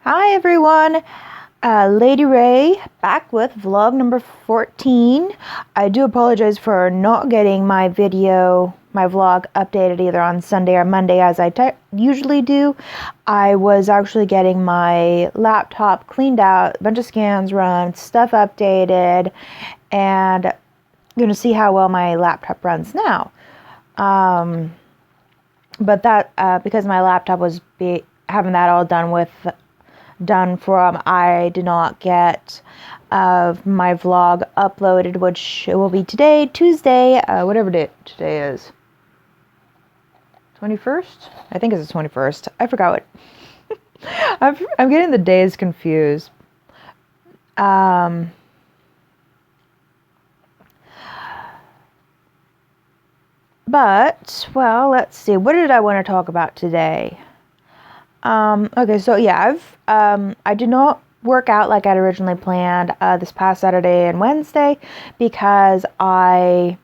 Hi everyone, Lady Ray back with vlog number 14. I do apologize for not getting my vlog updated either on Sunday or Monday as I usually do. I was actually getting my laptop cleaned out, a bunch of scans run, stuff updated, and I'm going to see how well my laptop runs now. But that, because my laptop was having that all done from, I did not get my vlog uploaded, which it will be today, Tuesday, whatever day today is. 21st? I think it's the 21st. I forgot what. I'm getting the days confused. But, well, let's see. What did I want to talk about today? Okay, so yeah, I did not work out like I'd originally planned this past Saturday and Wednesday because I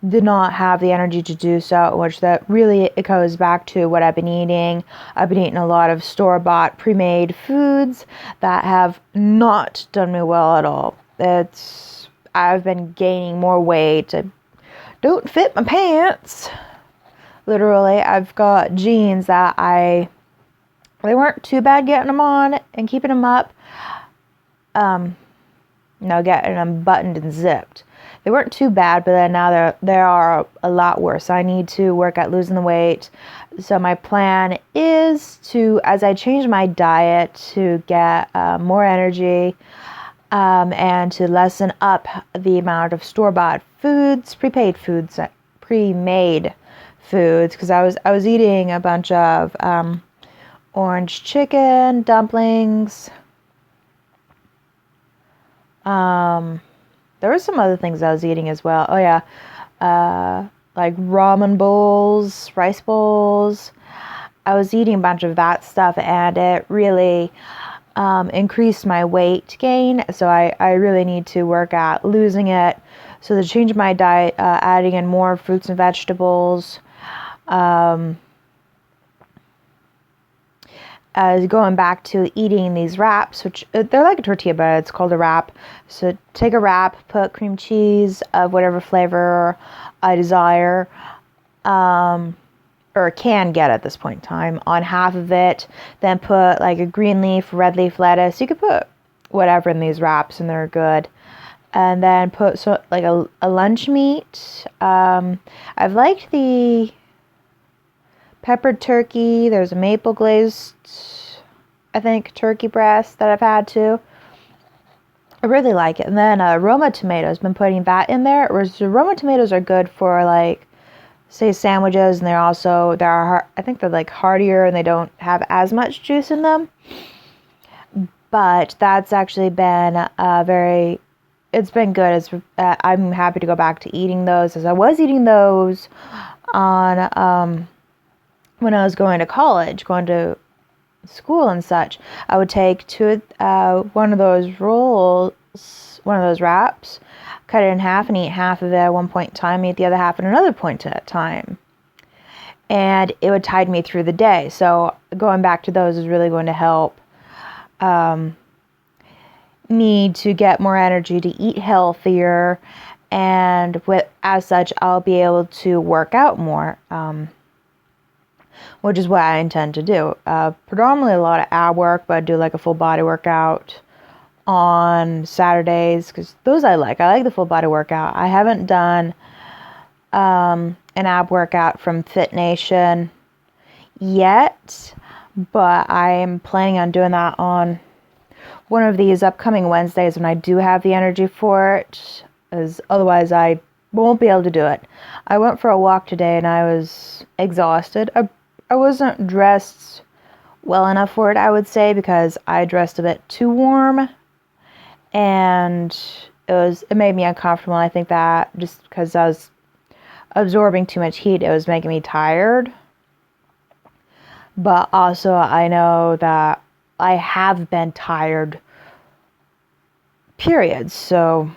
did not have the energy to do so, which that really it goes back to what I've been eating. I've been eating a lot of store-bought, pre-made foods that have not done me well at all. I've been gaining more weight. I don't fit my pants. Literally, I've got jeans that they weren't too bad getting them on and keeping them up. Getting them buttoned and zipped. They weren't too bad, but then now they are a lot worse. I need to work at losing the weight. So my plan is to, as I change my diet, to get more energy and to lessen up the amount of store-bought foods, pre-made foods, because I was eating a bunch of orange chicken, dumplings. There were some other things I was eating as well. Oh yeah, like ramen bowls, rice bowls. I was eating a bunch of that stuff, and it really increased my weight gain. So I really need to work at losing it. So to change my diet, adding in more fruits and vegetables. Going back to eating these wraps, which they're like a tortilla, but it's called a wrap. So take a wrap, put cream cheese of whatever flavor I desire, or can get at this point in time, on half of it. Then put like a green leaf, red leaf lettuce. You could put whatever in these wraps, and they're good. And then put a lunch meat. I've liked the peppered turkey. There's a maple glazed, I think, turkey breast that I've had too. I really like it. And then Roma tomatoes. Been putting that in there. Whereas the Roma tomatoes are good for like, say, sandwiches, and I think they're like heartier and they don't have as much juice in them. But that's actually been it's been good. I'm happy to go back to eating those, as I was eating those on when I was going to college, going to school and such. I would take one of those wraps, cut it in half and eat half of it at one point in time, eat the other half at another point at a time. And it would tide me through the day. So going back to those is really going to help me to get more energy, to eat healthier, and as such, I'll be able to work out more. Which is what I intend to do. Predominantly a lot of ab work, but I do like a full body workout on Saturdays, because those I like. I like the full body workout. I haven't done an ab workout from Fit Nation yet, but I am planning on doing that on one of these upcoming Wednesdays when I do have the energy for it, as otherwise I won't be able to do it. I went for a walk today and I was exhausted. I wasn't dressed well enough for it, I would say, because I dressed a bit too warm, and it made me uncomfortable. And I think that just because I was absorbing too much heat, it was making me tired. But also, I know that I have been tired, period. So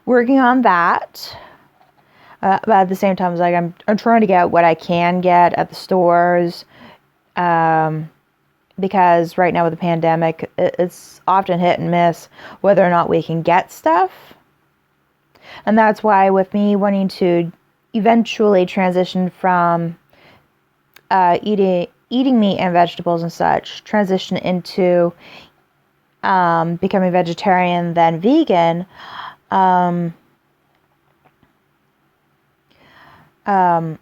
working on that. But at the same time, it's like I'm trying to get what I can get at the stores, because right now with the pandemic, it's often hit and miss whether or not we can get stuff. And that's why with me wanting to eventually transition from eating meat and vegetables and such, transition into becoming vegetarian then vegan,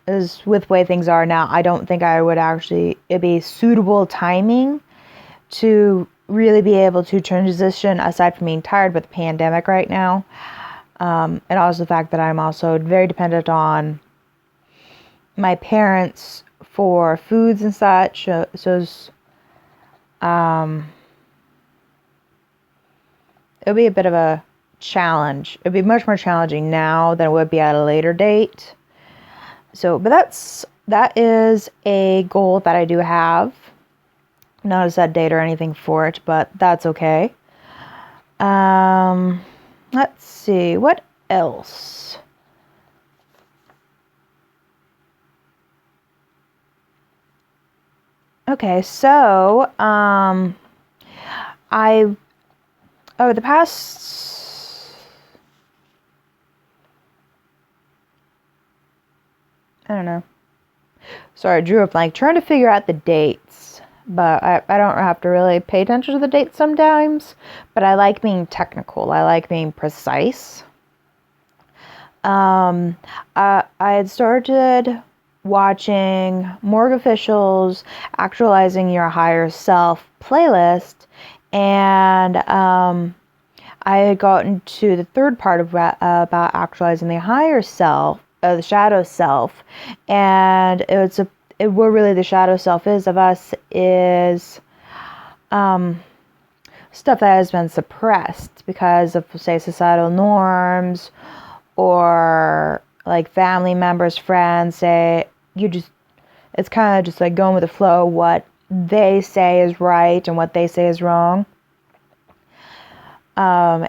is with the way things are now. I don't think it'd be suitable timing to really be able to transition, aside from being tired with the pandemic right now. And also the fact that I'm also very dependent on my parents for foods and such. It'll be a bit of a challenge. It'll be much more challenging now than it would be at a later date. So, but that is a goal that I do have. Not a set date or anything for it, but that's okay. Let's see, what else? Okay, so, over the past, I don't know. Sorry, I drew a blank trying to figure out the dates, but I don't have to really pay attention to the dates sometimes, but I like being technical. I like being precise. I had started watching Morgue Official's Actualizing Your Higher Self playlist, and I had gotten to the third part of about actualizing the higher self, the shadow self, and what really the shadow self is of us is stuff that has been suppressed because of, say, societal norms, or like family members, friends say it's kind of just like going with the flow. What they say is right and what they say is wrong. In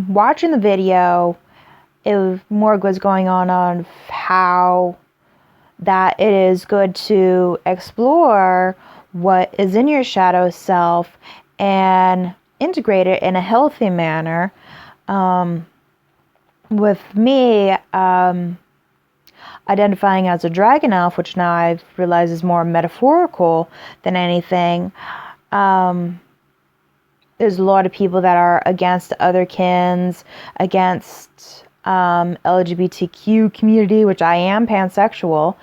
watching the video, Morgue was going on how that it is good to explore what is in your shadow self and integrate it in a healthy manner. With me, identifying as a dragon elf, which now I've realized is more metaphorical than anything, there's a lot of people that are against otherkins, against LGBTQ community, which I am pansexual.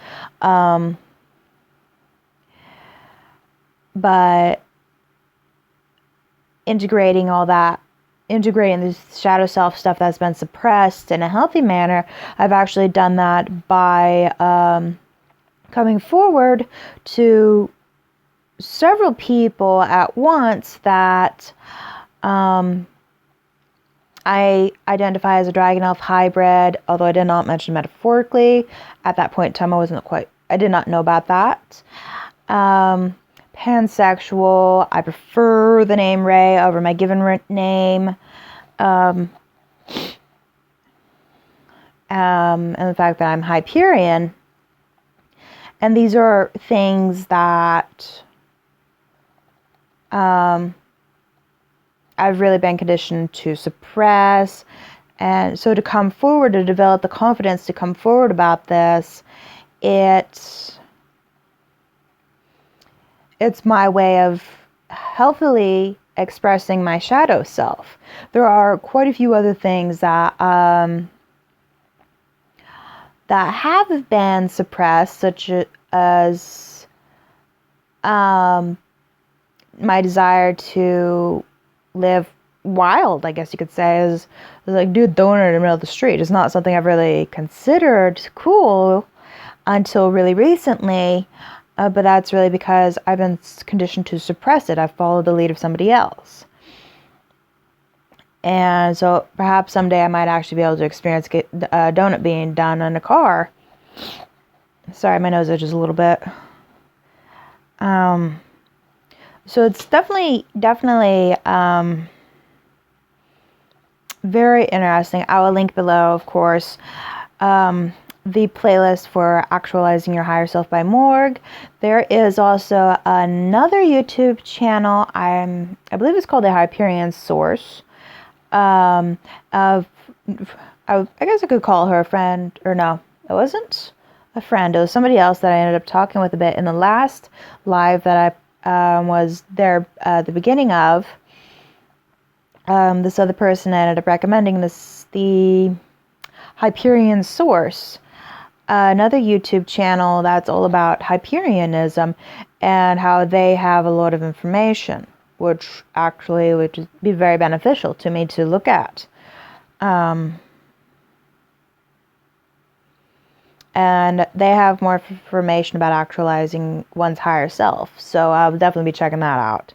But integrating the shadow self stuff that's been suppressed in a healthy manner, I've actually done that by coming forward to several people at once that I identify as a dragon elf hybrid, although I did not mention metaphorically. At that point in time, I did not know about that. Pansexual, I prefer the name Ray over my given name. And the fact that I'm Hyperion. And these are things that I've really been conditioned to suppress. And so to come forward, to develop the confidence to come forward about this, it's my way of healthily expressing my shadow self. There are quite a few other things that have been suppressed, such as my desire to live wild, I guess you could say, is like do a donut in the middle of the street. It's not something I've really considered cool until really recently, but that's really because I've been conditioned to suppress it. I've followed the lead of somebody else. And so perhaps someday I might actually be able to experience a donut being done in a car. Sorry, my nose itches a little bit. So it's definitely very interesting. I will link below, of course, the playlist for Actualizing Your Higher Self by Morg. There is also another YouTube channel, I believe it's called the Hyperion Source, of, I guess I could call her a friend, or no, it wasn't a friend, it was somebody else that I ended up talking with a bit in the last live that I was there at the beginning of. This other person ended up recommending the Hyperion Source, another YouTube channel that's all about Hyperionism and how they have a lot of information, which actually would be very beneficial to me to look at. And they have more information about actualizing one's higher self, so I'll definitely be checking that out.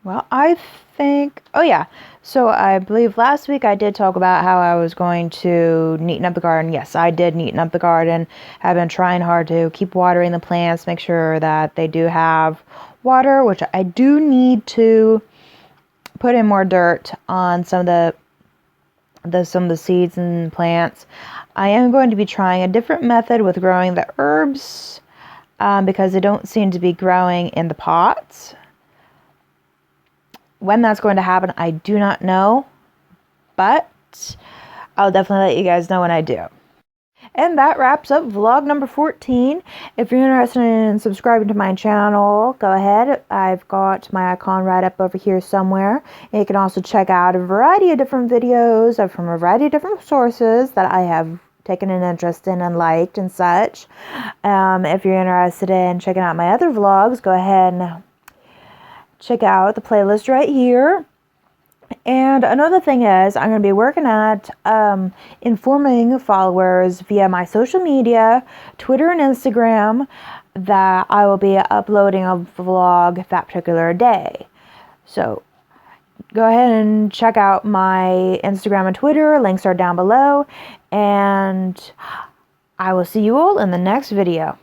Well, I think, oh yeah, so I believe last week I did talk about how I was going to neaten up the garden. Yes, I did neaten up the garden. I've been trying hard to keep watering the plants, make sure that they do have water, which I do need to put in more dirt on some of the seeds and plants. I am going to be trying a different method with growing the herbs because they don't seem to be growing in the pots. When that's going to happen, I do not know, but I'll definitely let you guys know when I do. And that wraps up vlog number 14. If you're interested in subscribing to my channel, go ahead. I've got my icon right up over here somewhere. And you can also check out a variety of different videos from a variety of different sources that I have taken an interest in and liked and such. If you're interested in checking out my other vlogs, go ahead and check out the playlist right here. And another thing is, I'm going to be working at informing followers via my social media, Twitter and Instagram, that I will be uploading a vlog that particular day. So go ahead and check out my Instagram and Twitter. Links are down below. And I will see you all in the next video.